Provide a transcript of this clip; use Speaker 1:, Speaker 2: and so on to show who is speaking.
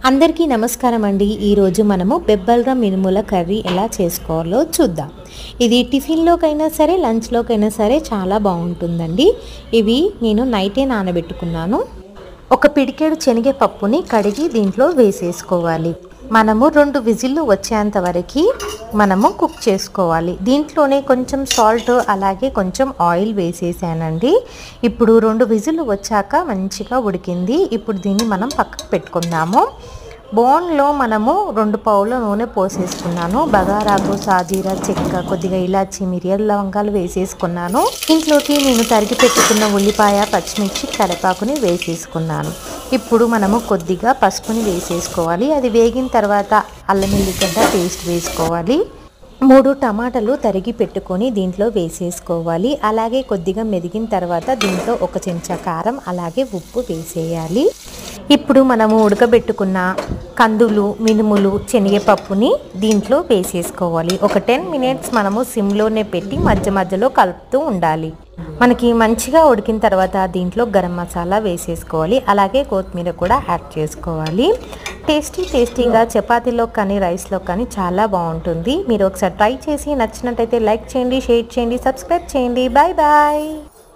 Speaker 1: అందరికీ నమస్కారం అండి। ఈరోజు మనము బెబ్బల్గా మినుముల కర్రీ ఎలా చేసుకోవాలో చూద్దాం। ఇది టిఫిన్లోకైనా సరే లంచ్లోకైనా సరే చాలా బాగుంటుందండి। ఇవి నేను నైటే నానబెట్టుకున్నాను। ఒక పిడికెడు శనగపప్పుని కడిగి దీంట్లో వేసేసుకోవాలి। మనము 2 విజిల్లు వచ్చేంత వరకు మనము కుక్ చేసుకోవాలి। దీంట్లోనే కొంచెం సాల్ట్ అలాగే కొంచెం ఆయిల్ వేసేసానండి। ఇప్పుడు 2 విజిల్లు వచ్చాక మంచిగా ఉడికింది। ఇప్పుడు దీన్ని మనం పక్కకు పెట్టుకుందాము। బౌల్లో మనము 2 పావుల నూనె పోసేసుకున్నాను। బగారాకు సాజీరా చెక్క కొద్దిగా ఇలాచి మిరియాల లవంగాలు వేసేసుకున్నాను। ఇంట్లోకి నేను తరిగి పెట్టుకున్న ఉల్లిపాయ పచ్చిమిర్చి కరివేపాకుని వేసేసుకున్నాను। ఇప్పుడు మనము కొద్దిగా పసుపుని వేసేసుకోవాలి। అది వేగిన తర్వాత అల్లం ఎల్లిగడ్డ పేస్ట్ వేసుకోవాలి। 3 టమాటాలు తరిగి పెట్టుకొని దీంట్లో వేసేసుకోవాలి। అలాగే కొద్దిగా మెదిగిన తర్వాత దీంట్లో 1 చెంచా కారం అలాగే ఉప్పు వేసేయాలి। ఇప్పుడు మనము ఉడకబెట్టుకున్న కందులు మినుములు శనగపప్పుని దీంట్లో వేసేసుకోవాలి। ఒక 10 మినిట్స్ మనము సిమ్లోనే పెట్టి మధ్య మధ్యలో కలుపుతూ ఉండాలి। మనకి మంచిగా ఉడికిన తర్వాత దీంట్లో గరం మసాలా వేసేసుకోవాలి। అలాగే కొత్తిమీర కూడా యాడ్ చేసుకోవాలి। టేస్టీగా చపాతీలో కానీ రైస్లో కానీ చాలా బాగుంటుంది। మీరు ఒకసారి ట్రై చేసి నచ్చినట్టయితే లైక్ చేయండి, షేర్ చేయండి, సబ్స్క్రైబ్ చేయండి। Bye bye.